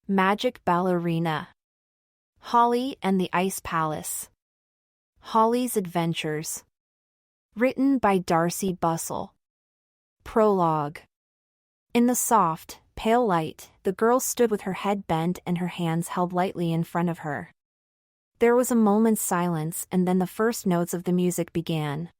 Magic Ballerina. Holly and the Ice Palace. Holly's Adventures. Written by Darcey Bussell. Prologue. In the soft, pale light, the girl stood with her head bent and her hands held lightly in front of her. There was a moment's silence, and then the first notes of the music began.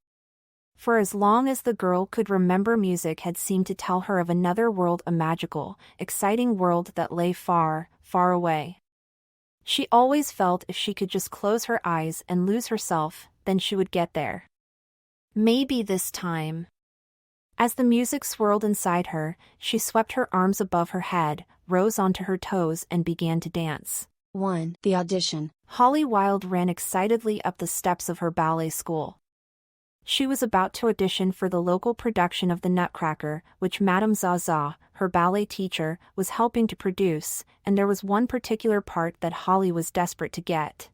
For as long as the girl could remember, music had seemed to tell her of another world, a magical, exciting world that lay far, far away. She always felt if she could just close her eyes and lose herself, then she would get there. Maybe this time. As the music swirled inside her, she swept her arms above her head, rose onto her toes and began to dance. 1. The audition. Holly Wilde ran excitedly up the steps of her ballet school. She was about to audition for the local production of The Nutcracker, which Madame Zaza, her ballet teacher, was helping to produce, and there was one particular part that Holly was desperate to get.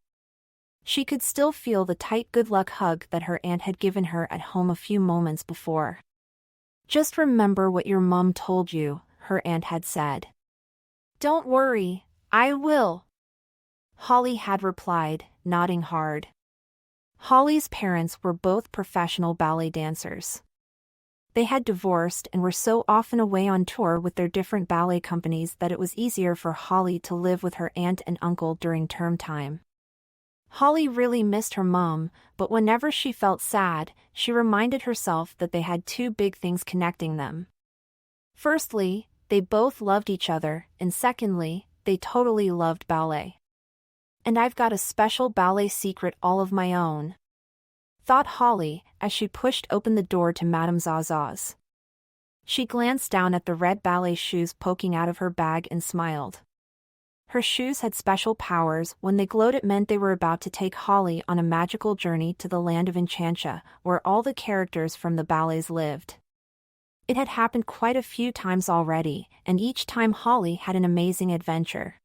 She could still feel the tight good-luck hug that her aunt had given her at home a few moments before. "Just remember what your mom told you," her aunt had said. "Don't worry, I will," Holly had replied, nodding hard. Holly's parents were both professional ballet dancers. They had divorced and were so often away on tour with their different ballet companies that it was easier for Holly to live with her aunt and uncle during term time. Holly really missed her mom, but whenever she felt sad, she reminded herself that they had two big things connecting them. Firstly, they both loved each other, and secondly, they totally loved ballet. "And I've got a special ballet secret all of my own," thought Holly as she pushed open the door to Madame Zaza's. She glanced down at the red ballet shoes poking out of her bag and smiled. Her shoes had special powers. When they glowed, it meant they were about to take Holly on a magical journey to the land of Enchantia, where all the characters from the ballets lived. It had happened quite a few times already, and each time Holly had an amazing adventure.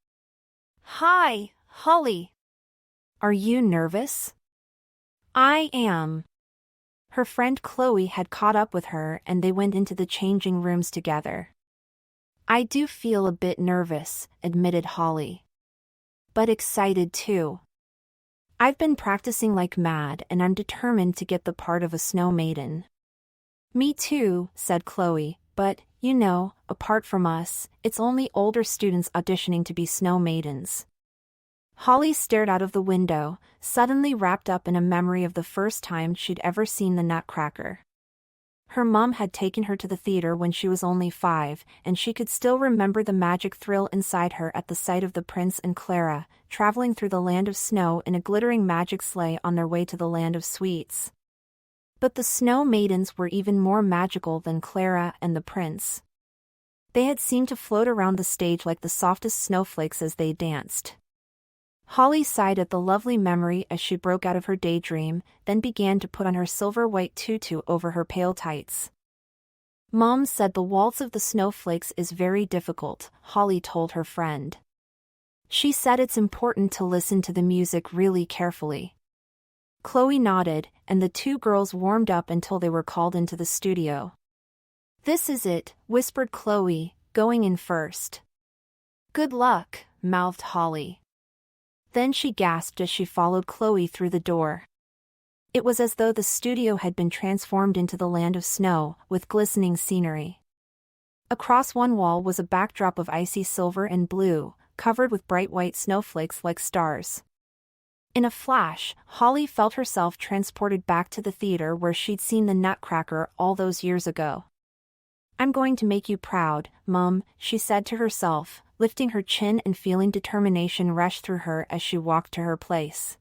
"Hi, Holly. Are you nervous?" "I am." Her friend Chloe had caught up with her and they went into the changing rooms together. "I do feel a bit nervous," admitted Holly. "But excited too. I've been practicing like mad and I'm determined to get the part of a snow maiden." "Me too," said Chloe, "but, you know, apart from us, it's only older students auditioning to be snow maidens." Holly stared out of the window, suddenly wrapped up in a memory of the first time she'd ever seen The Nutcracker. Her mom had taken her to the theater when she was only 5, and she could still remember the magic thrill inside her at the sight of the prince and Clara, traveling through the land of snow in a glittering magic sleigh on their way to the land of sweets. But the snow maidens were even more magical than Clara and the prince. They had seemed to float around the stage like the softest snowflakes as they danced. Holly sighed at the lovely memory as she broke out of her daydream, then began to put on her silver-white tutu over her pale tights. "Mom said the waltz of the snowflakes is very difficult," Holly told her friend. "She said it's important to listen to the music really carefully." Chloe nodded, and the two girls warmed up until they were called into the studio. "This is it," whispered Chloe, going in first. "Good luck," mouthed Holly. Then she gasped as she followed Chloe through the door. It was as though the studio had been transformed into the land of snow, with glistening scenery. Across one wall was a backdrop of icy silver and blue, covered with bright white snowflakes like stars. In a flash, Holly felt herself transported back to the theater where she'd seen the Nutcracker all those years ago. "I'm going to make you proud, Mum," she said to herself, lifting her chin and feeling determination rush through her as she walked to her place.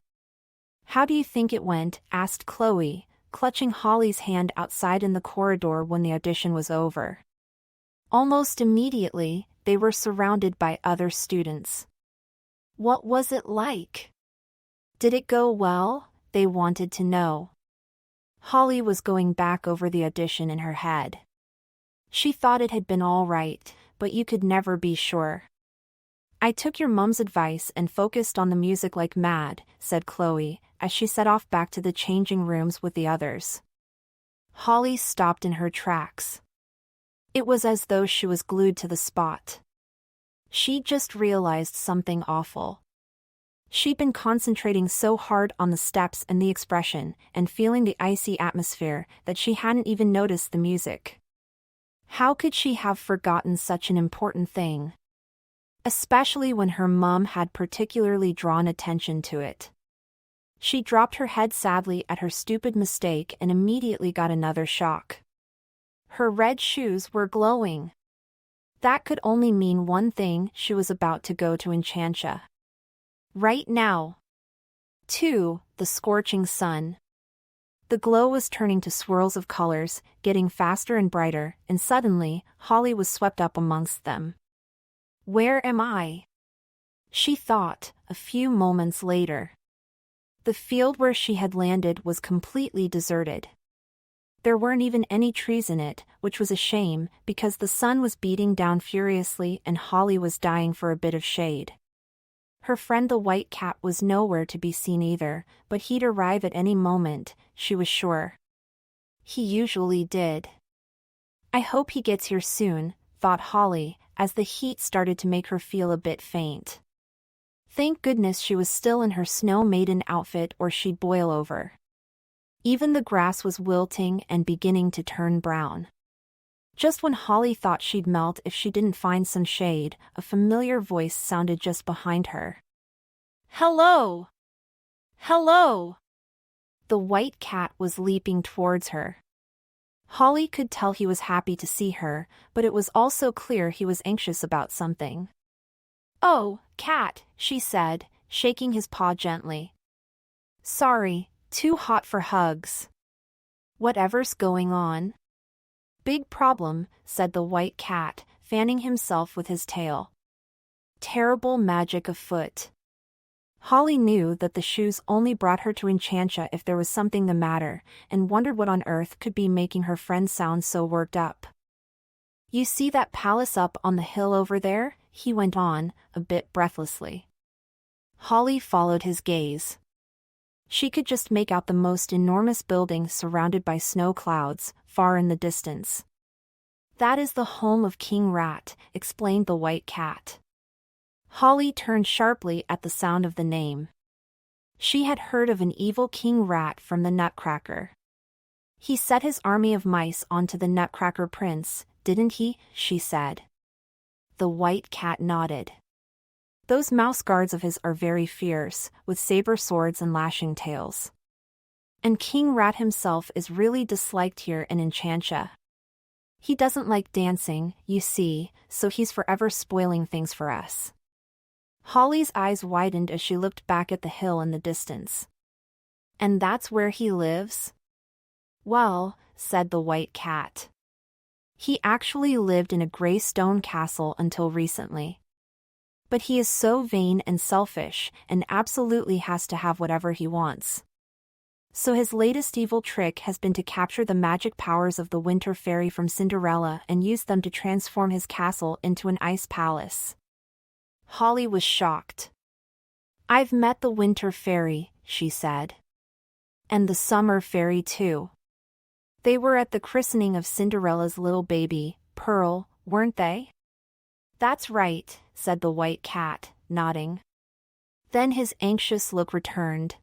"How do you think it went?" asked Chloe, clutching Holly's hand outside in the corridor when the audition was over. Almost immediately, they were surrounded by other students. "What was it like? Did it go well?" they wanted to know. Holly was going back over the audition in her head. She thought it had been all right, but you could never be sure. "I took your mum's advice and focused on the music like mad," said Chloe, as she set off back to the changing rooms with the others. Holly stopped in her tracks. It was as though she was glued to the spot. She just realized something awful. She'd been concentrating so hard on the steps and the expression, and feeling the icy atmosphere, that she hadn't even noticed the music. How could she have forgotten such an important thing? Especially when her mom had particularly drawn attention to it. She dropped her head sadly at her stupid mistake and immediately got another shock. Her red shoes were glowing. That could only mean one thing: she was about to go to Enchantia. Right now. 2. The scorching sun. The glow was turning to swirls of colors, getting faster and brighter, and suddenly, Holly was swept up amongst them. Where am I? She thought, a few moments later. The field where she had landed was completely deserted. There weren't even any trees in it, which was a shame, because the sun was beating down furiously and Holly was dying for a bit of shade. Her friend the white cat was nowhere to be seen either, but he'd arrive at any moment, she was sure. He usually did. I hope he gets here soon, thought Holly, as the heat started to make her feel a bit faint. Thank goodness she was still in her snow maiden outfit or she'd boil over. Even the grass was wilting and beginning to turn brown. Just when Holly thought she'd melt if she didn't find some shade, a familiar voice sounded just behind her. Hello! Hello! The white cat was leaping towards her. Holly could tell he was happy to see her, but it was also clear he was anxious about something. Oh, cat, she said, shaking his paw gently. Sorry, too hot for hugs. Whatever's going on? Big problem, said the white cat, fanning himself with his tail. Terrible magic afoot. Holly knew that the shoes only brought her to Enchantia if there was something the matter, and wondered what on earth could be making her friend sound so worked up. You see that palace up on the hill over there? He went on, a bit breathlessly. Holly followed his gaze. She could just make out the most enormous building surrounded by snow clouds, far in the distance. That is the home of King Rat, explained the white cat. Holly turned sharply at the sound of the name. She had heard of an evil King Rat from the Nutcracker. He set his army of mice onto the Nutcracker Prince, didn't he? She said. The white cat nodded. Those mouse guards of his are very fierce, with saber swords and lashing tails. And King Rat himself is really disliked here in Enchantia. He doesn't like dancing, you see, so he's forever spoiling things for us. Holly's eyes widened as she looked back at the hill in the distance. And that's where he lives? Well, said the white cat. He actually lived in a gray stone castle until recently. But he is so vain and selfish, and absolutely has to have whatever he wants. So his latest evil trick has been to capture the magic powers of the Winter Fairy from Cinderella and use them to transform his castle into an ice palace. Holly was shocked. I've met the Winter Fairy, she said. And the Summer Fairy too. They were at the christening of Cinderella's little baby, Pearl, weren't they? That's right, said the white cat, nodding. Then his anxious look returned.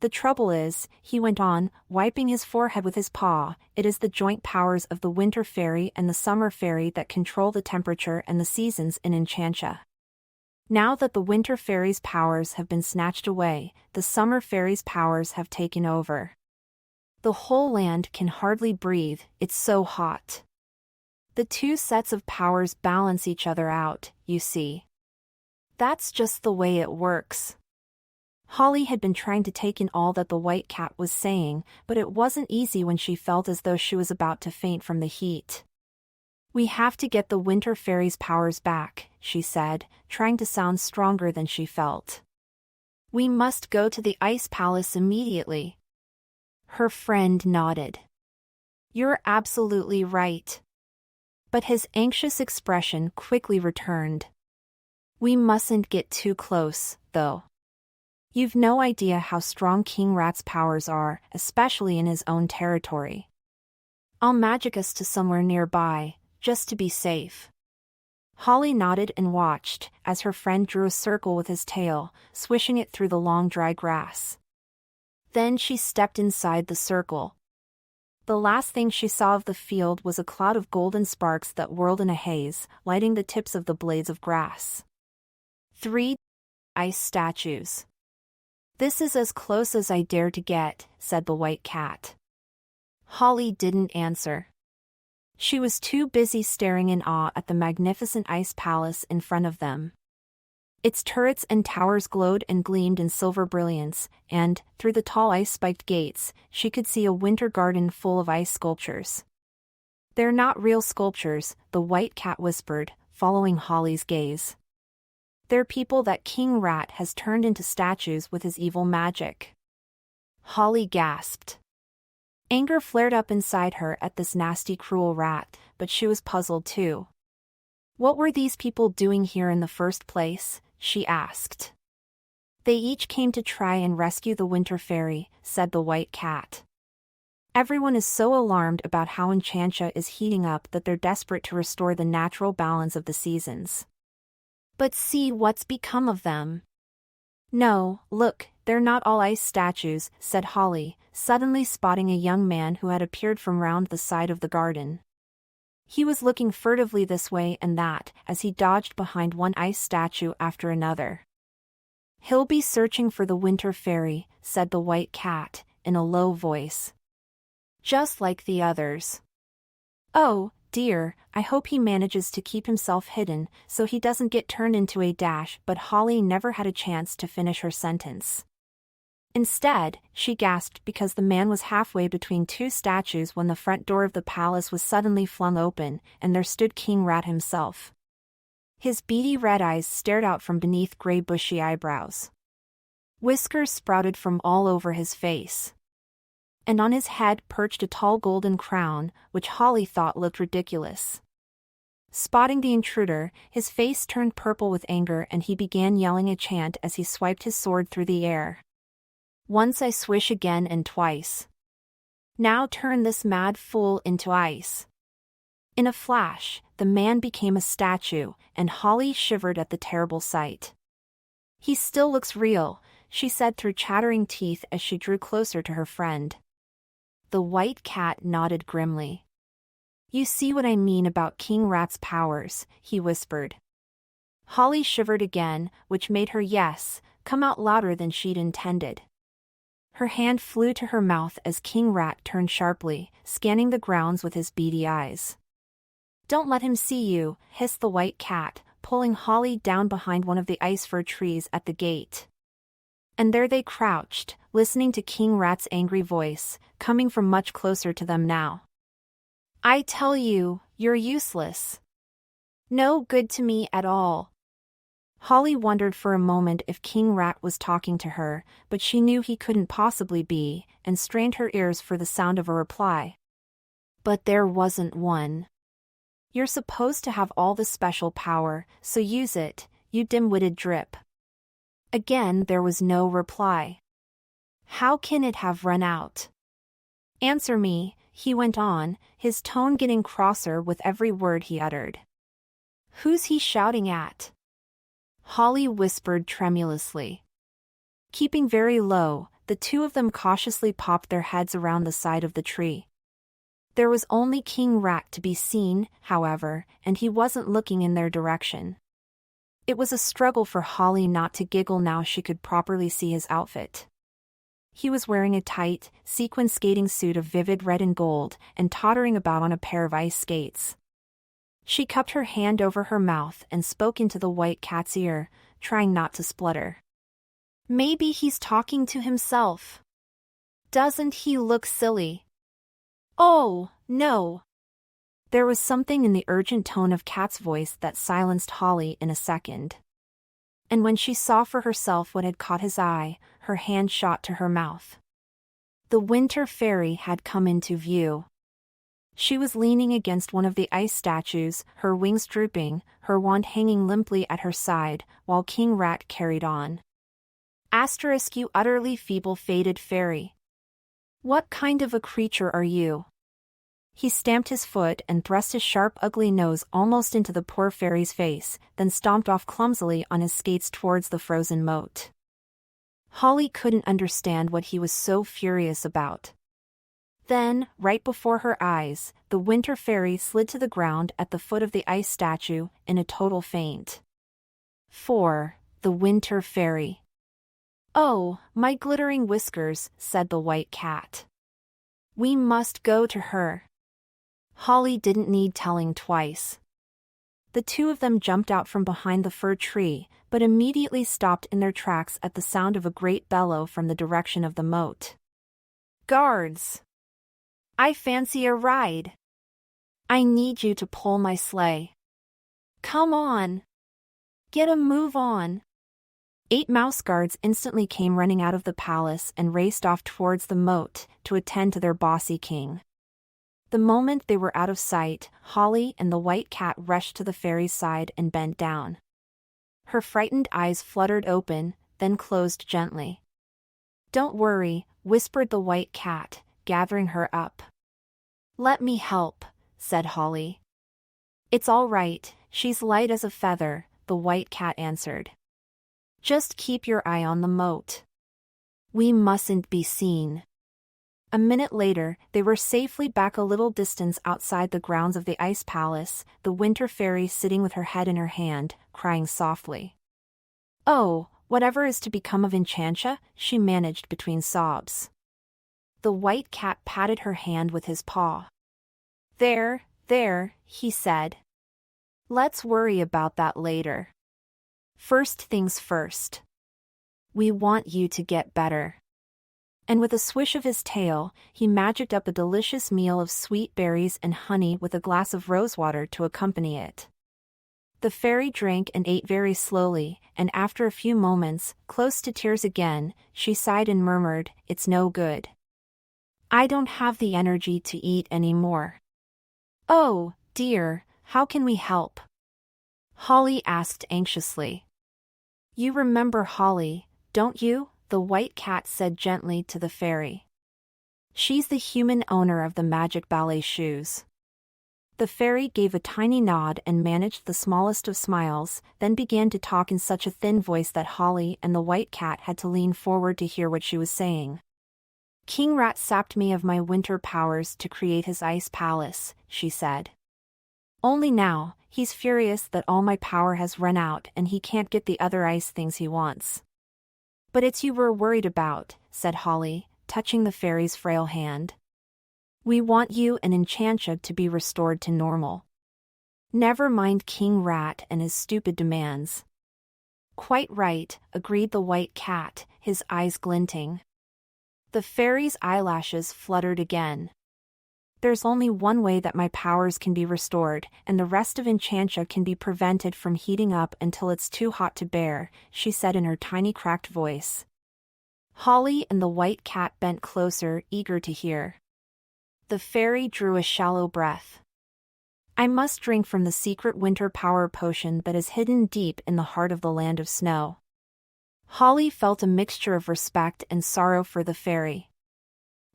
The trouble is, he went on, wiping his forehead with his paw, it is the joint powers of the Winter Fairy and the Summer Fairy that control the temperature and the seasons in Enchantia. Now that the Winter Fairy's powers have been snatched away, the Summer Fairy's powers have taken over. The whole land can hardly breathe, it's so hot. The two sets of powers balance each other out, you see. That's just the way it works. Holly had been trying to take in all that the white cat was saying, but it wasn't easy when she felt as though she was about to faint from the heat. We have to get the Winter Fairy's powers back, she said, trying to sound stronger than she felt. We must go to the Ice Palace immediately. Her friend nodded. You're absolutely right. But his anxious expression quickly returned. We mustn't get too close, though. You've no idea how strong King Rat's powers are, especially in his own territory. I'll magic us to somewhere nearby, just to be safe. Holly nodded and watched as her friend drew a circle with his tail, swishing it through the long dry grass. Then she stepped inside the circle. The last thing she saw of the field was a cloud of golden sparks that whirled in a haze, lighting the tips of the blades of grass. 3 ice statues. "This is as close as I dare to get," said the white cat. Holly didn't answer. She was too busy staring in awe at the magnificent ice palace in front of them. Its turrets and towers glowed and gleamed in silver brilliance, and, through the tall ice-spiked gates, she could see a winter garden full of ice sculptures. "They're not real sculptures," the white cat whispered, following Holly's gaze. "They're people that King Rat has turned into statues with his evil magic." Holly gasped. Anger flared up inside her at this nasty, cruel rat, but she was puzzled too. "What were these people doing here in the first place?" she asked. "They each came to try and rescue the winter fairy," said the white cat. "Everyone is so alarmed about how Enchantia is heating up that they're desperate to restore the natural balance of the seasons. But see what's become of them." "No, look, they're not all ice statues," said Holly, suddenly spotting a young man who had appeared from round the side of the garden. He was looking furtively this way and that as he dodged behind one ice statue after another. "He'll be searching for the winter fairy," said the white cat, in a low voice. "Just like the others. Oh, dear, I hope he manages to keep himself hidden so he doesn't get turned into a dash." But Holly never had a chance to finish her sentence. Instead, she gasped because the man was halfway between two statues when the front door of the palace was suddenly flung open, and there stood King Rat himself. His beady red eyes stared out from beneath gray bushy eyebrows. Whiskers sprouted from all over his face. And on his head perched a tall golden crown, which Holly thought looked ridiculous. Spotting the intruder, his face turned purple with anger and he began yelling a chant as he swiped his sword through the air. "Once I swish again and twice. Now turn this mad fool into ice." In a flash, the man became a statue, and Holly shivered at the terrible sight. "He still looks real," she said through chattering teeth as she drew closer to her friend. The white cat nodded grimly. "You see what I mean about King Rat's powers," he whispered. Holly shivered again, which made her "yes" come out louder than she'd intended. Her hand flew to her mouth as King Rat turned sharply, scanning the grounds with his beady eyes. "Don't let him see you," hissed the white cat, pulling Holly down behind one of the ice fir trees at the gate. And there they crouched, listening to King Rat's angry voice, coming from much closer to them now. "I tell you, you're useless. No good to me at all." Holly wondered for a moment if King Rat was talking to her, but she knew he couldn't possibly be, and strained her ears for the sound of a reply. But there wasn't one. "You're supposed to have all the special power, so use it, you dim-witted drip." Again there was no reply. "How can it have run out?" "Answer me," he went on, his tone getting crosser with every word he uttered. "Who's he shouting at?" Holly whispered tremulously. Keeping very low, the two of them cautiously popped their heads around the side of the tree. There was only King Rat to be seen, however, and he wasn't looking in their direction. It was a struggle for Holly not to giggle now she could properly see his outfit. He was wearing a tight, sequin skating suit of vivid red and gold, and tottering about on a pair of ice skates. She cupped her hand over her mouth and spoke into the white cat's ear, trying not to splutter. "Maybe he's talking to himself. Doesn't he look silly?" "Oh, no." There was something in the urgent tone of Cat's voice that silenced Holly in a second. And when she saw for herself what had caught his eye, her hand shot to her mouth. The winter fairy had come into view. She was leaning against one of the ice statues, her wings drooping, her wand hanging limply at her side, while King Rat carried on. *, "You utterly feeble faded fairy. What kind of a creature are you? He stamped his foot and thrust his sharp, ugly nose almost into the poor fairy's face, then stomped off clumsily on his skates towards the frozen moat. Holly couldn't understand what he was so furious about. Then, right before her eyes, the winter fairy slid to the ground at the foot of the ice statue in a total faint. 4. The winter fairy. "Oh, my glittering whiskers," said the white cat. "We must go to her." Holly didn't need telling twice. The two of them jumped out from behind the fir tree, but immediately stopped in their tracks at the sound of a great bellow from the direction of the moat. "Guards! I fancy a ride. I need you to pull my sleigh. Come on! Get a move on!" 8 mouse guards instantly came running out of the palace and raced off towards the moat to attend to their bossy king. The moment they were out of sight, Holly and the white cat rushed to the fairy's side and bent down. Her frightened eyes fluttered open, then closed gently. "Don't worry," whispered the white cat, gathering her up. "Let me help," said Holly. "It's all right, she's light as a feather," the white cat answered. "Just keep your eye on the moat. We mustn't be seen." A minute later, they were safely back a little distance outside the grounds of the ice palace, the winter fairy sitting with her head in her hand, crying softly. "Oh, whatever is to become of Enchantia?" she managed between sobs. The white cat patted her hand with his paw. There, he said. "Let's worry about that later. First things first. We want you to get better." And with a swish of his tail, he magicked up a delicious meal of sweet berries and honey with a glass of rosewater to accompany it. The fairy drank and ate very slowly, and after a few moments, close to tears again, she sighed and murmured, "It's no good. I don't have the energy to eat anymore." "Oh, dear, how can we help?" Holly asked anxiously. "You remember Holly, don't you?" the white cat said gently to the fairy. "She's the human owner of the magic ballet shoes." The fairy gave a tiny nod and managed the smallest of smiles, then began to talk in such a thin voice that Holly and the white cat had to lean forward to hear what she was saying. "King Rat sapped me of my winter powers to create his ice palace," she said. "Only now, he's furious that all my power has run out and he can't get the other ice things he wants." "But it's you we're worried about," said Holly, touching the fairy's frail hand. "We want you and Enchantia to be restored to normal. Never mind King Rat and his stupid demands." "Quite right," agreed the white cat, his eyes glinting. The fairy's eyelashes fluttered again. "There's only one way that my powers can be restored, and the rest of Enchantia can be prevented from heating up until it's too hot to bear," she said in her tiny cracked voice. Holly and the white cat bent closer, eager to hear. The fairy drew a shallow breath. "I must drink from the secret winter power potion that is hidden deep in the heart of the land of snow." Holly felt a mixture of respect and sorrow for the fairy.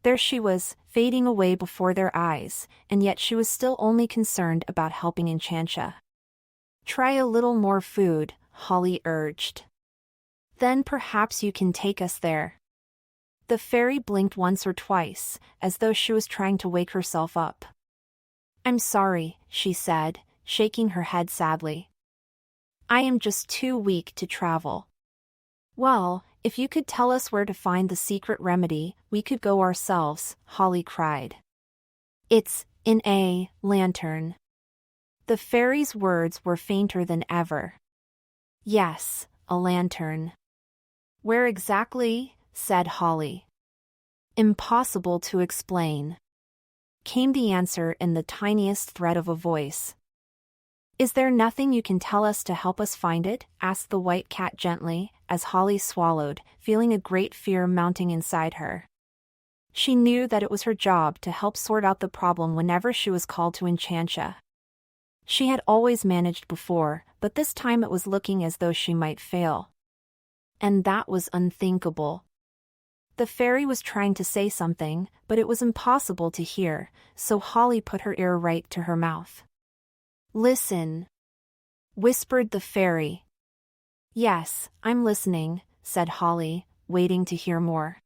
There she was, fading away before their eyes, and yet she was still only concerned about helping Enchantia. "Try a little more food," Holly urged. "Then perhaps you can take us there." The fairy blinked once or twice, as though she was trying to wake herself up. "I'm sorry," she said, shaking her head sadly. "I am just too weak to travel." "Well, if you could tell us where to find the secret remedy, we could go ourselves," Holly cried. "It's in a lantern." The fairy's words were fainter than ever. "Yes, a lantern." "Where exactly?" said Holly. "Impossible to explain," came the answer in the tiniest thread of a voice. "Is there nothing you can tell us to help us find it?" asked the white cat gently, as Holly swallowed, feeling a great fear mounting inside her. She knew that it was her job to help sort out the problem whenever she was called to Enchantia. She had always managed before, but this time it was looking as though she might fail. And that was unthinkable. The fairy was trying to say something, but it was impossible to hear, so Holly put her ear right to her mouth. "Listen," whispered the fairy. "Yes, I'm listening," said Holly, waiting to hear more.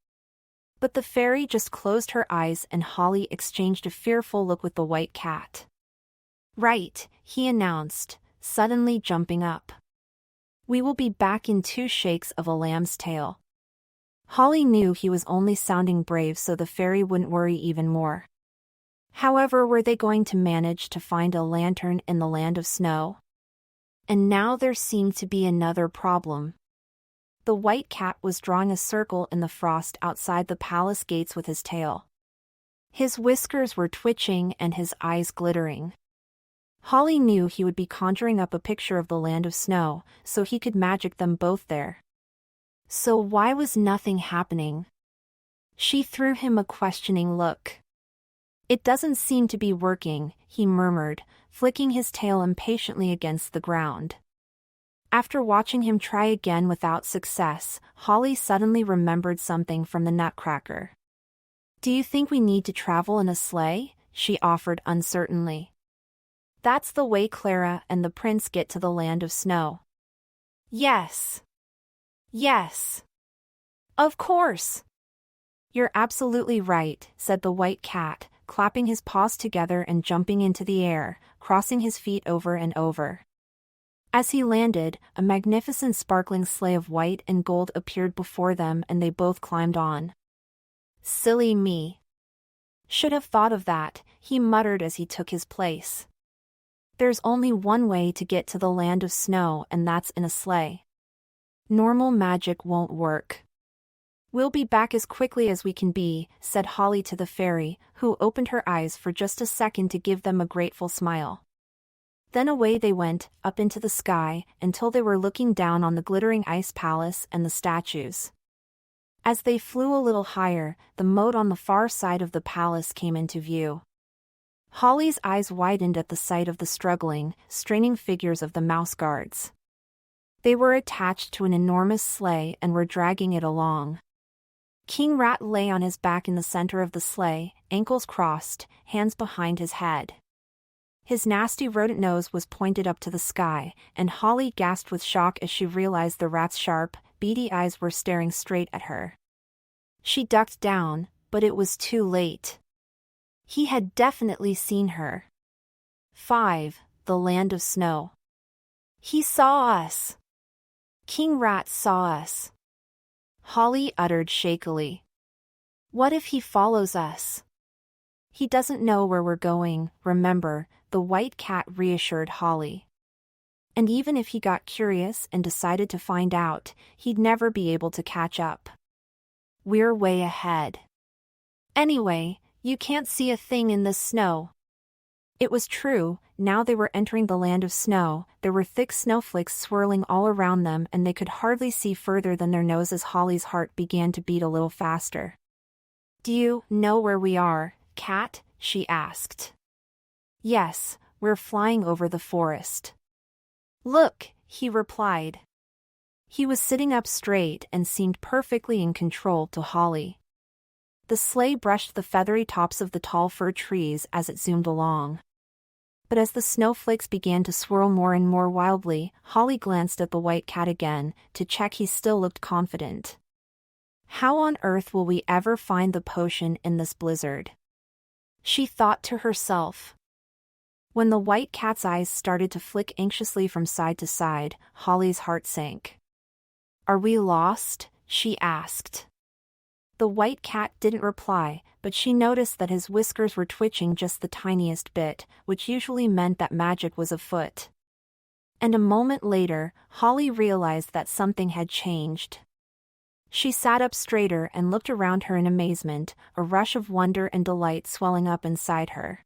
But the fairy just closed her eyes and Holly exchanged a fearful look with the white cat. "Right," he announced, suddenly jumping up. "We will be back in 2 shakes of a lamb's tail." Holly knew he was only sounding brave so the fairy wouldn't worry even more. However, were they going to manage to find a lantern in the land of snow? And now there seemed to be another problem. The white cat was drawing a circle in the frost outside the palace gates with his tail. His whiskers were twitching and his eyes glittering. Holly knew he would be conjuring up a picture of the land of snow, so he could magic them both there. So why was nothing happening? She threw him a questioning look. "It doesn't seem to be working," he murmured, flicking his tail impatiently against the ground. After watching him try again without success, Holly suddenly remembered something from the Nutcracker. "Do you think we need to travel in a sleigh?" she offered uncertainly. "That's the way Clara and the prince get to the land of snow." "Yes. Yes. Of course." "You're absolutely right," said the white cat, clapping his paws together and jumping into the air, crossing his feet over and over. As he landed, a magnificent sparkling sleigh of white and gold appeared before them and they both climbed on. "Silly me. Should have thought of that," he muttered as he took his place. "There's only one way to get to the land of snow and that's in a sleigh. Normal magic won't work." "We'll be back as quickly as we can be," said Holly to the fairy, who opened her eyes for just a second to give them a grateful smile. Then away they went, up into the sky, until they were looking down on the glittering ice palace and the statues. As they flew a little higher, the moat on the far side of the palace came into view. Holly's eyes widened at the sight of the struggling, straining figures of the mouse guards. They were attached to an enormous sleigh and were dragging it along. King Rat lay on his back in the center of the sleigh, ankles crossed, hands behind his head. His nasty rodent nose was pointed up to the sky, and Holly gasped with shock as she realized the rat's sharp, beady eyes were staring straight at her. She ducked down, but it was too late. He had definitely seen her. 5. The Land of Snow. "He saw us. King Rat saw us," Holly uttered shakily. "What if he follows us?" "He doesn't know where we're going, remember," the white cat reassured Holly. "And even if he got curious and decided to find out, he'd never be able to catch up. We're way ahead. Anyway, you can't see a thing in this snow." It was true. Now they were entering the land of snow. There were thick snowflakes swirling all around them and they could hardly see further than their noses. Holly's heart began to beat a little faster. "Do you know where we are, Cat?" she asked. "Yes, we're flying over the forest." "Look," he replied. He was sitting up straight and seemed perfectly in control to Holly. The sleigh brushed the feathery tops of the tall fir trees as it zoomed along. But as the snowflakes began to swirl more and more wildly, Holly glanced at the white cat again, to check he still looked confident. "How on earth will we ever find the potion in this blizzard?" she thought to herself. When the white cat's eyes started to flick anxiously from side to side, Holly's heart sank. "Are we lost?" she asked. The white cat didn't reply, but she noticed that his whiskers were twitching just the tiniest bit, which usually meant that magic was afoot. And a moment later, Holly realized that something had changed. She sat up straighter and looked around her in amazement, a rush of wonder and delight swelling up inside her.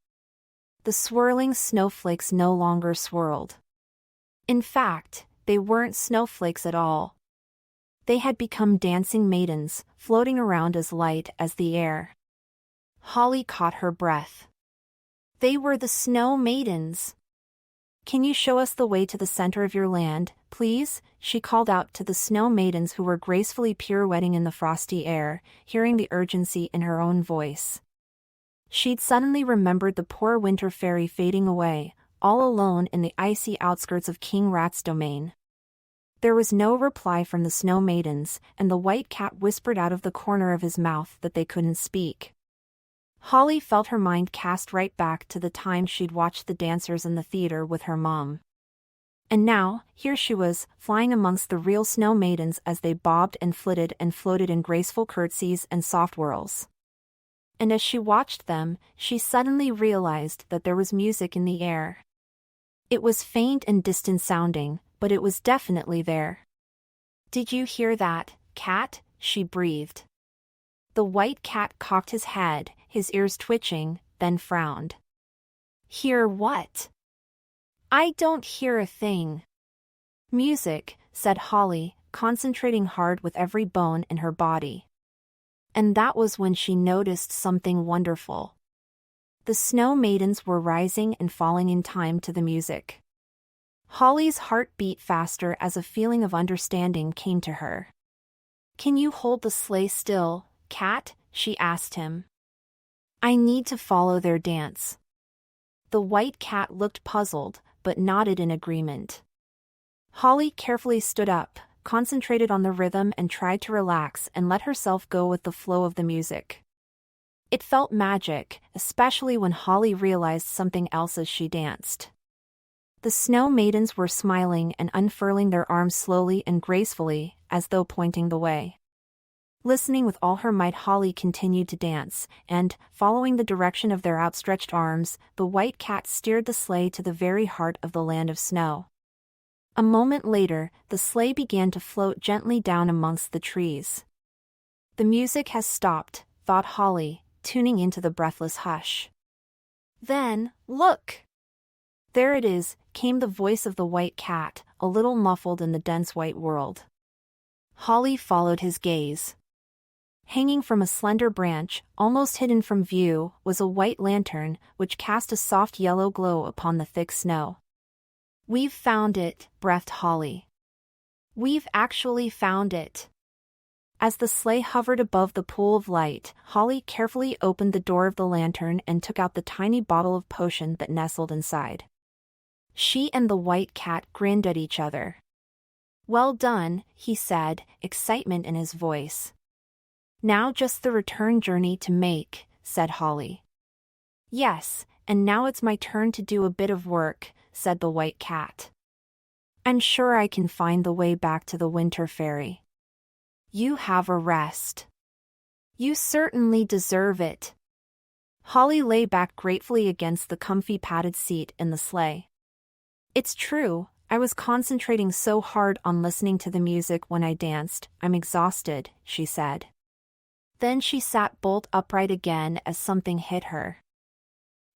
The swirling snowflakes no longer swirled. In fact, they weren't snowflakes at all. They had become dancing maidens, floating around as light as the air. Holly caught her breath. They were the snow maidens. Can you show us the way to the center of your land, please? She called out to the snow maidens who were gracefully pirouetting in the frosty air, hearing the urgency in her own voice. She'd suddenly remembered the poor winter fairy fading away, all alone in the icy outskirts of King Rat's domain. There was no reply from the snow maidens, and the white cat whispered out of the corner of his mouth that they couldn't speak. Holly felt her mind cast right back to the time she'd watched the dancers in the theater with her mom. And now, here she was, flying amongst the real snow maidens as they bobbed and flitted and floated in graceful curtsies and soft whirls. And as she watched them, she suddenly realized that there was music in the air. It was faint and distant sounding, but it was definitely there. "Did you hear that, cat?" she breathed. The white cat cocked his head, his ears twitching, then frowned. "Hear what?" "I don't hear a thing." "Music," said Holly, concentrating hard with every bone in her body. And that was when she noticed something wonderful. The snow maidens were rising and falling in time to the music. Holly's heart beat faster as a feeling of understanding came to her. "Can you hold the sleigh still, cat?" she asked him. "I need to follow their dance." The white cat looked puzzled, but nodded in agreement. Holly carefully stood up, concentrated on the rhythm and tried to relax and let herself go with the flow of the music. It felt magic, especially when Holly realized something else as she danced. The snow maidens were smiling and unfurling their arms slowly and gracefully, as though pointing the way. Listening with all her might, Holly continued to dance, and, following the direction of their outstretched arms, the white cat steered the sleigh to the very heart of the land of snow. A moment later, the sleigh began to float gently down amongst the trees. The music has stopped, thought Holly, tuning into the breathless hush. Then, look! There it is, came the voice of the white cat, a little muffled in the dense white world. Holly followed his gaze. Hanging from a slender branch, almost hidden from view, was a white lantern, which cast a soft yellow glow upon the thick snow. "We've found it," breathed Holly. "We've actually found it." As the sleigh hovered above the pool of light, Holly carefully opened the door of the lantern and took out the tiny bottle of potion that nestled inside. She and the white cat grinned at each other. "Well done," he said, excitement in his voice. "Now just the return journey to make," said Holly. "Yes, and now it's my turn to do a bit of work," said the white cat. "I'm sure I can find the way back to the winter fairy." "You have a rest." "You certainly deserve it." Holly lay back gratefully against the comfy padded seat in the sleigh. "It's true, I was concentrating so hard on listening to the music when I danced, I'm exhausted," she said. Then she sat bolt upright again as something hit her.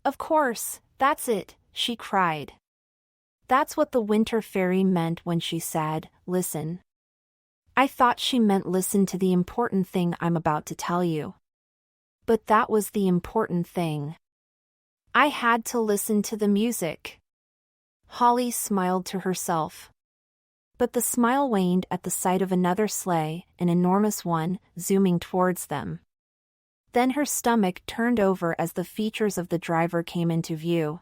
"Of course, that's it," she cried. "That's what the winter fairy meant when she said, 'Listen.' I thought she meant listen to the important thing I'm about to tell you. But that was the important thing. I had to listen to the music." Holly smiled to herself. But the smile waned at the sight of another sleigh, an enormous one, zooming towards them. Then her stomach turned over as the features of the driver came into view.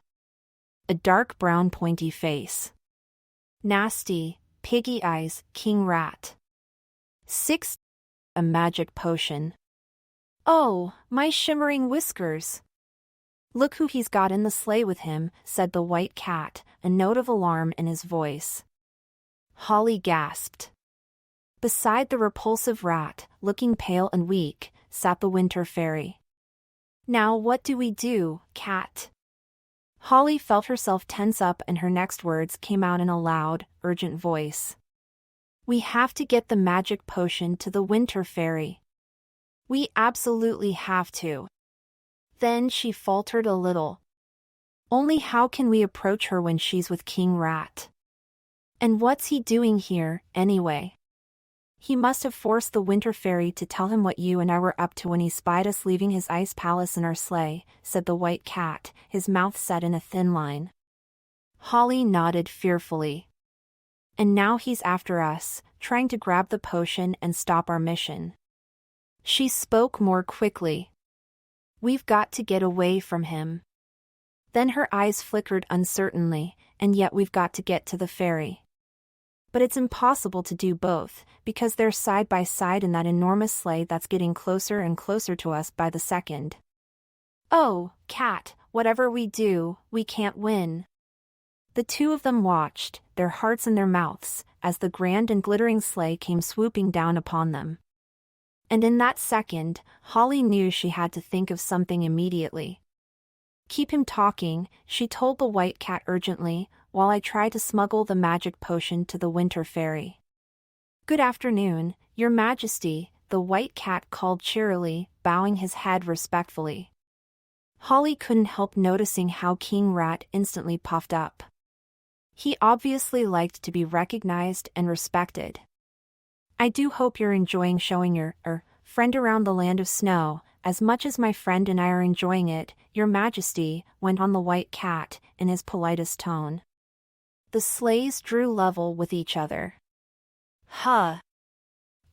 A dark brown pointy face. Nasty, piggy eyes, King Rat. 6. A magic potion. "Oh, my shimmering whiskers! Look who he's got in the sleigh with him," said the white cat, a note of alarm in his voice. Holly gasped. Beside the repulsive rat, looking pale and weak, sat the winter fairy. "Now what do we do, cat?" Holly felt herself tense up and her next words came out in a loud, urgent voice. "We have to get the magic potion to the winter fairy. We absolutely have to." Then she faltered a little. "Only how can we approach her when she's with King Rat? And what's he doing here, anyway? He must have forced the winter fairy to tell him what you and I were up to when he spied us leaving his ice palace in our sleigh," said the white cat, his mouth set in a thin line. Holly nodded fearfully. And now he's after us, trying to grab the potion and stop our mission. She spoke more quickly. We've got to get away from him. Then her eyes flickered uncertainly, and yet we've got to get to the ferry. But it's impossible to do both, because they're side by side in that enormous sleigh that's getting closer and closer to us by the second. Oh, Cat, whatever we do, we can't win. The two of them watched, their hearts in their mouths, as the grand and glittering sleigh came swooping down upon them. And in that second, Holly knew she had to think of something immediately. Keep him talking, she told the white cat urgently, while I try to smuggle the magic potion to the winter fairy. Good afternoon, Your Majesty, the white cat called cheerily, bowing his head respectfully. Holly couldn't help noticing how King Rat instantly puffed up. He obviously liked to be recognized and respected. I do hope you're enjoying showing your, friend around the land of snow, as much as my friend and I are enjoying it, Your Majesty, went on the white cat, in his politest tone. The sleighs drew level with each other. Huh.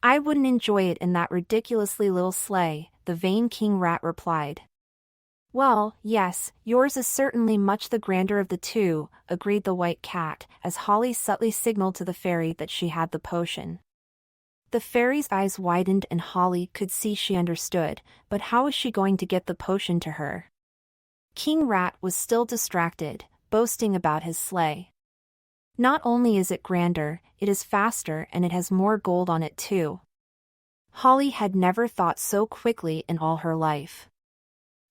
I wouldn't enjoy it in that ridiculously little sleigh, the vain King Rat replied. Well, yes, yours is certainly much the grander of the two, agreed the white cat, as Holly subtly signaled to the fairy that she had the potion. The fairy's eyes widened and Holly could see she understood, but how was she going to get the potion to her? King Rat was still distracted, boasting about his sleigh. Not only is it grander, it is faster and it has more gold on it too. Holly had never thought so quickly in all her life.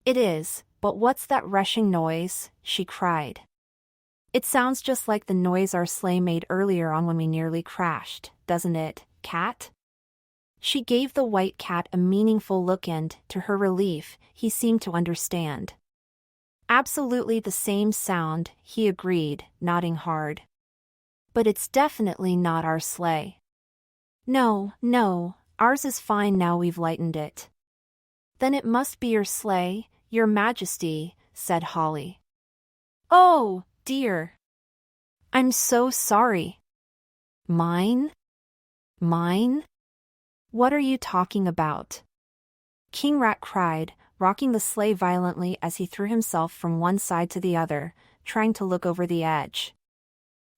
It is, but what's that rushing noise? She cried. It sounds just like the noise our sleigh made earlier on when we nearly crashed, doesn't it, Cat? She gave the white cat a meaningful look and, to her relief, he seemed to understand. Absolutely the same sound, he agreed, nodding hard. But it's definitely not our sleigh. No, ours is fine now we've lightened it. Then it must be your sleigh, Your Majesty, said Holly. Oh, dear. I'm so sorry. Mine? Mine? What are you talking about? King Rat cried, rocking the sleigh violently as he threw himself from one side to the other, trying to look over the edge.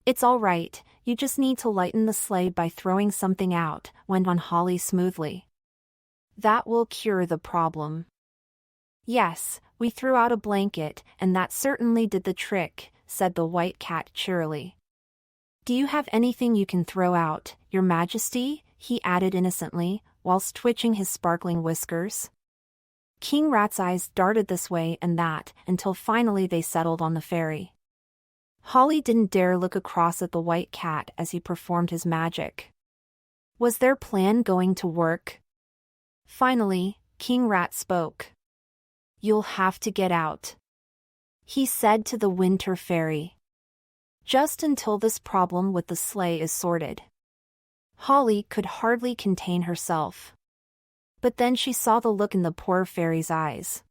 It's all right, you just need to lighten the sleigh by throwing something out, went on Holly smoothly. That will cure the problem. Yes, we threw out a blanket, and that certainly did the trick, said the white cat cheerily. Do you have anything you can throw out, Your Majesty? He added innocently, whilst twitching his sparkling whiskers. King Rat's eyes darted this way and that, until finally they settled on the fairy. Holly didn't dare look across at the white cat as he performed his magic. Was their plan going to work? Finally, King Rat spoke. You'll have to get out, he said to the winter fairy. Just until this problem with the sleigh is sorted. Holly could hardly contain herself. But then she saw the look in the poor fairy's eyes.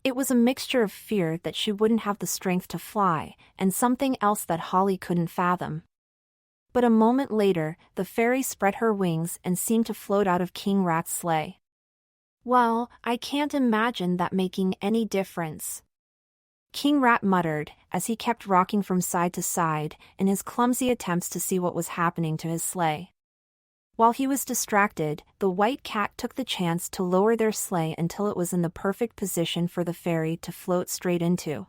It was a mixture of fear that she wouldn't have the strength to fly, and something else that Holly couldn't fathom. But a moment later, the fairy spread her wings and seemed to float out of King Rat's sleigh. Well, I can't imagine that making any difference, King Rat muttered, as he kept rocking from side to side, in his clumsy attempts to see what was happening to his sleigh. While he was distracted, the white cat took the chance to lower their sleigh until it was in the perfect position for the fairy to float straight into.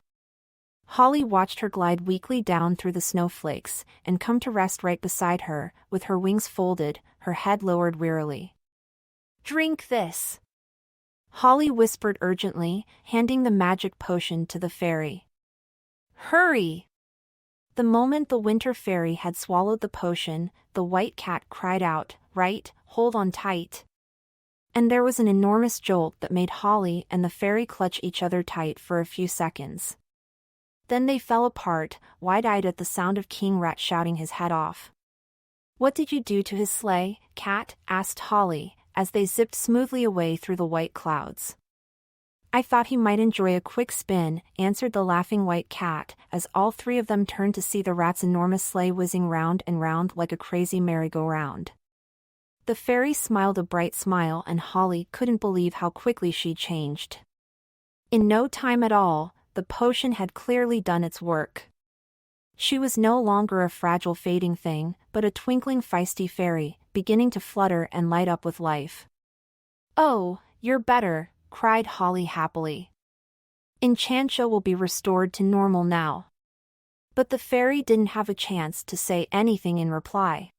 Holly watched her glide weakly down through the snowflakes, and come to rest right beside her, with her wings folded, her head lowered wearily. Drink this, Holly whispered urgently, handing the magic potion to the fairy. Hurry! The moment the winter fairy had swallowed the potion, the white cat cried out, Right, hold on tight. And there was an enormous jolt that made Holly and the fairy clutch each other tight for a few seconds. Then they fell apart, wide-eyed at the sound of King Rat shouting his head off. What did you do to his sleigh, Cat? Asked Holly, as they zipped smoothly away through the white clouds. I thought he might enjoy a quick spin, answered the laughing white cat, as all three of them turned to see the rat's enormous sleigh whizzing round and round like a crazy merry-go-round. The fairy smiled a bright smile, and Holly couldn't believe how quickly she'd changed. In no time at all, the potion had clearly done its work. She was no longer a fragile fading thing, but a twinkling feisty fairy, beginning to flutter and light up with life. "Oh, you're better," cried Holly happily. "Enchantia will be restored to normal now." But the fairy didn't have a chance to say anything in reply.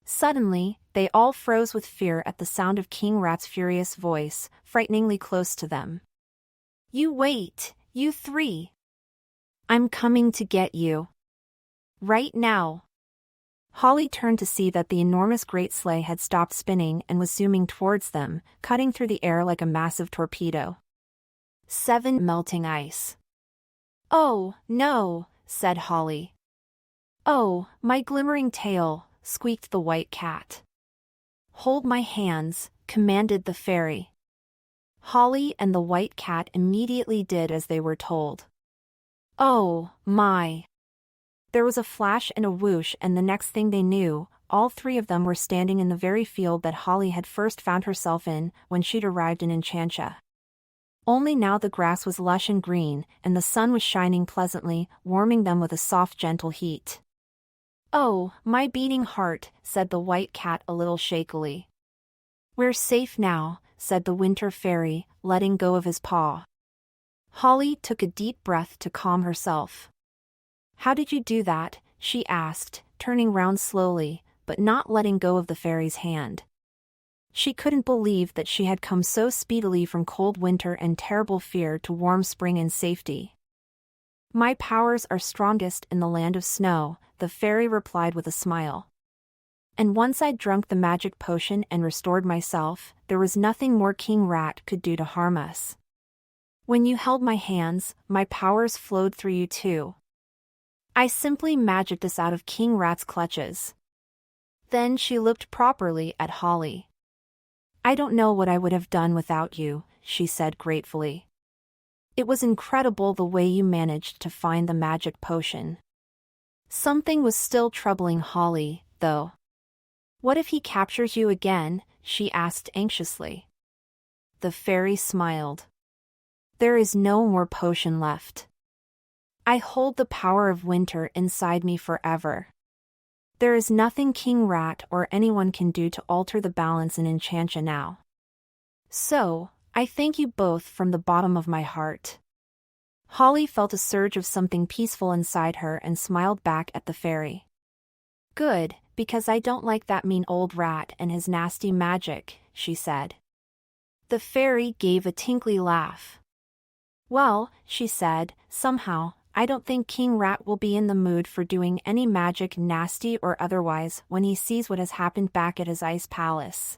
Suddenly, they all froze with fear at the sound of King Rat's furious voice, frighteningly close to them. "You wait, you three! I'm coming to get you. Right now." Holly turned to see that the enormous great sleigh had stopped spinning and was zooming towards them, cutting through the air like a massive torpedo. 7 melting ice. "Oh, no," said Holly. "Oh, my glimmering tail," squeaked the white cat. "Hold my hands," commanded the fairy. Holly and the white cat immediately did as they were told. Oh, my! There was a flash and a whoosh, and the next thing they knew, all three of them were standing in the very field that Holly had first found herself in when she'd arrived in Enchantia. Only now the grass was lush and green, and the sun was shining pleasantly, warming them with a soft gentle heat. "Oh, my beating heart," said the white cat a little shakily. "We're safe now," said the winter fairy, letting go of his paw. Holly took a deep breath to calm herself. "How did you do that?" she asked, turning round slowly, but not letting go of the fairy's hand. She couldn't believe that she had come so speedily from cold winter and terrible fear to warm spring and safety. "My powers are strongest in the land of snow," the fairy replied with a smile. "And once I'd drunk the magic potion and restored myself, there was nothing more King Rat could do to harm us. When you held my hands, my powers flowed through you too. I simply magicked us out of King Rat's clutches." Then she looked properly at Holly. "I don't know what I would have done without you," she said gratefully. "It was incredible the way you managed to find the magic potion." Something was still troubling Holly, though. "What if he captures you again?" she asked anxiously. The fairy smiled. "There is no more potion left. I hold the power of winter inside me forever. There is nothing King Rat or anyone can do to alter the balance in Enchantia now. So, I thank you both from the bottom of my heart." Holly felt a surge of something peaceful inside her and smiled back at the fairy. "Good, because I don't like that mean old rat and his nasty magic," she said. The fairy gave a tinkly laugh. "Well," she said, "somehow, I don't think King Rat will be in the mood for doing any magic, nasty or otherwise, when he sees what has happened back at his ice palace."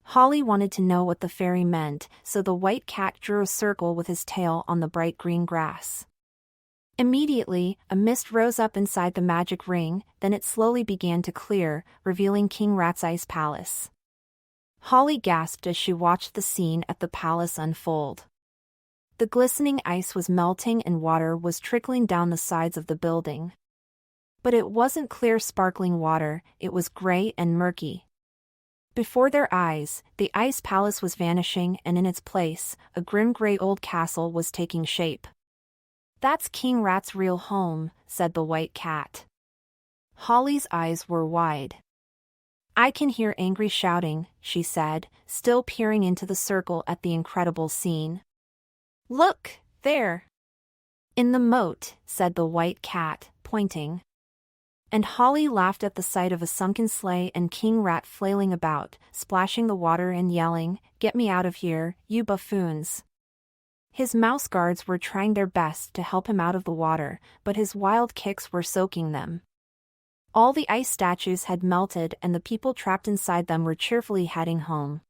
Holly wanted to know what the fairy meant, so the white cat drew a circle with his tail on the bright green grass. Immediately, a mist rose up inside the magic ring, then it slowly began to clear, revealing King Rat's ice palace. Holly gasped as she watched the scene at the palace unfold. The glistening ice was melting and water was trickling down the sides of the building. But it wasn't clear sparkling water, it was gray and murky. Before their eyes, the ice palace was vanishing, and in its place, a grim gray old castle was taking shape. "That's King Rat's real home," said the white cat. Holly's eyes were wide. "I can hear angry shouting," she said, still peering into the circle at the incredible scene. "Look, there! In the moat," said the white cat, pointing. And Holly laughed at the sight of a sunken sleigh and King Rat flailing about, splashing the water and yelling, "Get me out of here, you buffoons!" His mouse guards were trying their best to help him out of the water, but his wild kicks were soaking them. All the ice statues had melted and the people trapped inside them were cheerfully heading home.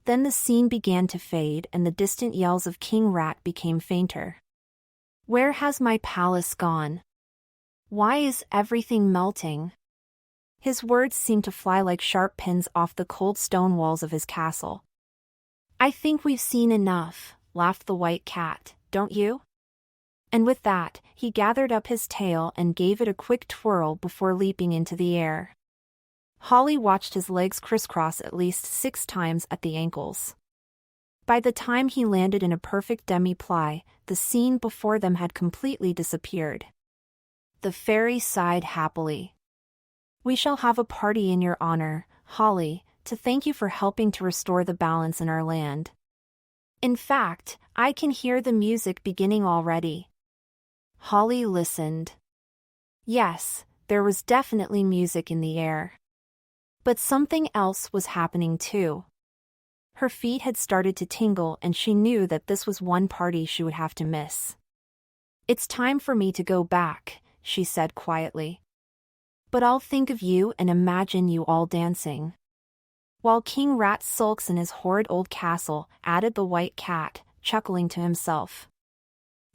Then the scene began to fade and the distant yells of King Rat became fainter. "Where has my palace gone? Why is everything melting?" His words seemed to fly like sharp pins off the cold stone walls of his castle. "I think we've seen enough. laughed the white cat, don't you? And with that, he gathered up his tail and gave it a quick twirl before leaping into the air. Holly watched his legs crisscross at least 6 times at the ankles. By the time he landed in a perfect demi-plie, the scene before them had completely disappeared. The fairy sighed happily. We shall have a party in your honor, Holly, to thank you for helping to restore the balance in our land. In fact, I can hear the music beginning already. Holly listened. Yes, there was definitely music in the air. But something else was happening too. Her feet had started to tingle and she knew that this was one party she would have to miss. It's time for me to go back, she said quietly. But I'll think of you and imagine you all dancing. While King Rat sulks in his horrid old castle, added the white cat, chuckling to himself.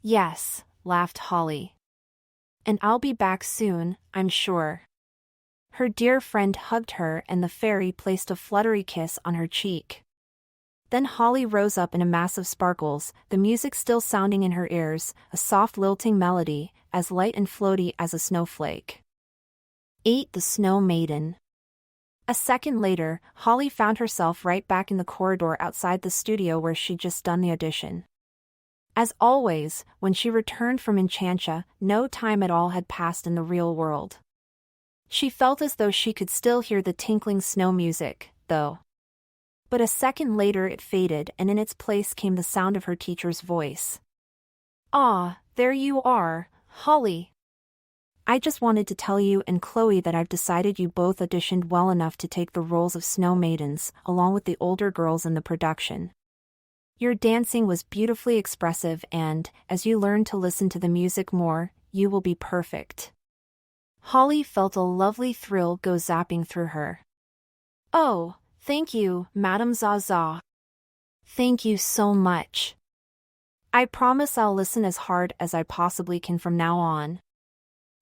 Yes, laughed Holly. And I'll be back soon, I'm sure. Her dear friend hugged her and the fairy placed a fluttery kiss on her cheek. Then Holly rose up in a mass of sparkles, the music still sounding in her ears, a soft lilting melody, as light and floaty as a snowflake. 8. The Snow Maiden. A second later, Holly found herself right back in the corridor outside the studio where she'd just done the audition. As always, when she returned from Enchantia, no time at all had passed in the real world. She felt as though she could still hear the tinkling snow music, though. But a second later it faded and in its place came the sound of her teacher's voice. Ah, there you are, Holly. I just wanted to tell you and Chloe that I've decided you both auditioned well enough to take the roles of snow maidens, along with the older girls in the production. Your dancing was beautifully expressive and, as you learn to listen to the music more, you will be perfect. Holly felt a lovely thrill go zapping through her. Oh, thank you, Madame Zaza. Thank you so much. I promise I'll listen as hard as I possibly can from now on.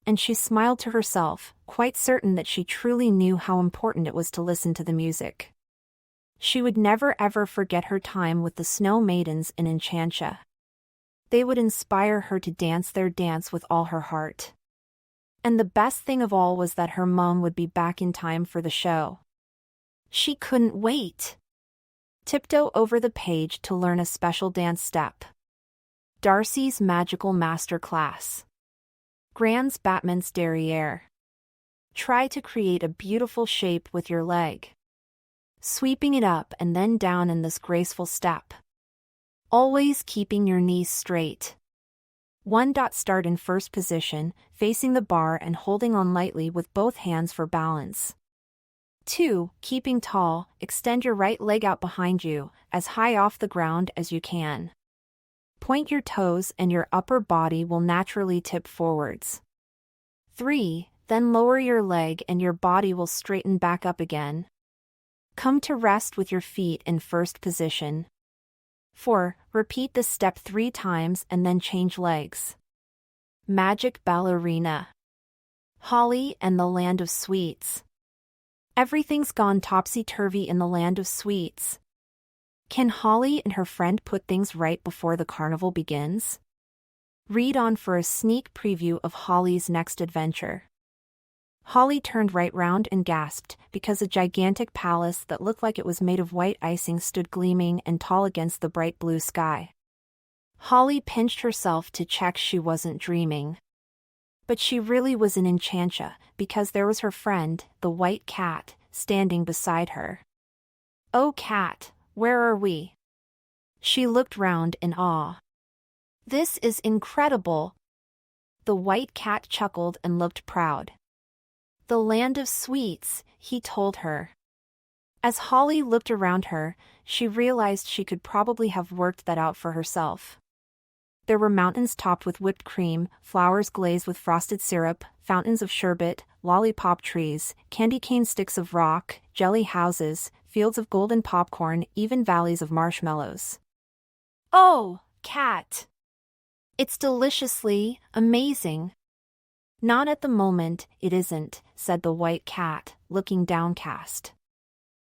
And she smiled to herself, quite certain that she truly knew how important it was to listen to the music. She would never ever forget her time with the snow maidens in Enchantia. They would inspire her to dance their dance with all her heart. And the best thing of all was that her mom would be back in time for the show. She couldn't wait. Tiptoe over the page to learn a special dance step. Darcy's Magical Master Class. Grand's Batman's Derriere. Try to create a beautiful shape with your leg. Sweeping it up and then down in this graceful step. Always keeping your knees straight. 1. Start in first position, facing the bar and holding on lightly with both hands for balance. 2. Keeping tall, extend your right leg out behind you, as high off the ground as you can. Point your toes and your upper body will naturally tip forwards. 3. Then lower your leg and your body will straighten back up again. Come to rest with your feet in first position. 4. Repeat this step 3 times and then change legs. Magic Ballerina. Holly and the Land of Sweets. Everything's gone topsy-turvy in the Land of Sweets. Can Holly and her friend put things right before the carnival begins? Read on for a sneak preview of Holly's next adventure. Holly turned right round and gasped, because a gigantic palace that looked like it was made of white icing stood gleaming and tall against the bright blue sky. Holly pinched herself to check she wasn't dreaming. But she really was in Enchantia, because there was her friend, the white cat, standing beside her. Oh cat, where are we? She looked round in awe. This is incredible. The white cat chuckled and looked proud. The Land of Sweets, he told her. As Holly looked around her, she realized she could probably have worked that out for herself. There were mountains topped with whipped cream, flowers glazed with frosted syrup, fountains of sherbet, lollipop trees, candy cane sticks of rock, jelly houses, fields of golden popcorn, even valleys of marshmallows. Oh, cat! It's deliciously amazing. Not at the moment, it isn't, said the white cat, looking downcast.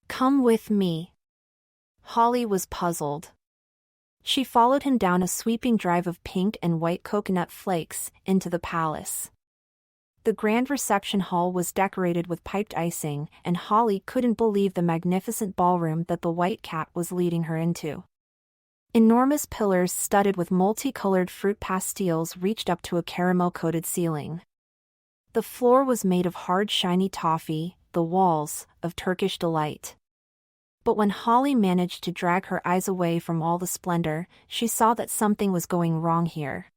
Come with me. Holly was puzzled. She followed him down a sweeping drive of pink and white coconut flakes into the palace. The grand reception hall was decorated with piped icing, and Holly couldn't believe the magnificent ballroom that the white cat was leading her into. Enormous pillars studded with multicolored fruit pastilles reached up to a caramel-coated ceiling. The floor was made of hard shiny toffee, the walls of Turkish delight. But when Holly managed to drag her eyes away from all the splendor, she saw that something was going wrong here.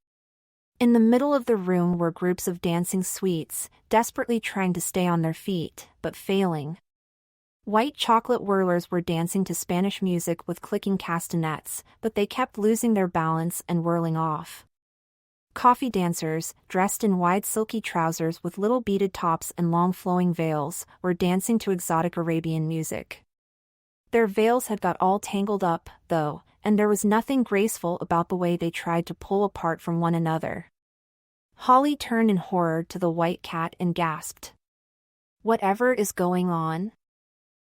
In the middle of the room were groups of dancing sweets, desperately trying to stay on their feet, but failing. White chocolate whirlers were dancing to Spanish music with clicking castanets, but they kept losing their balance and whirling off. Coffee dancers, dressed in wide silky trousers with little beaded tops and long flowing veils, were dancing to exotic Arabian music. Their veils had got all tangled up, though, and there was nothing graceful about the way they tried to pull apart from one another. Holly turned in horror to the white cat and gasped. "Whatever is going on?"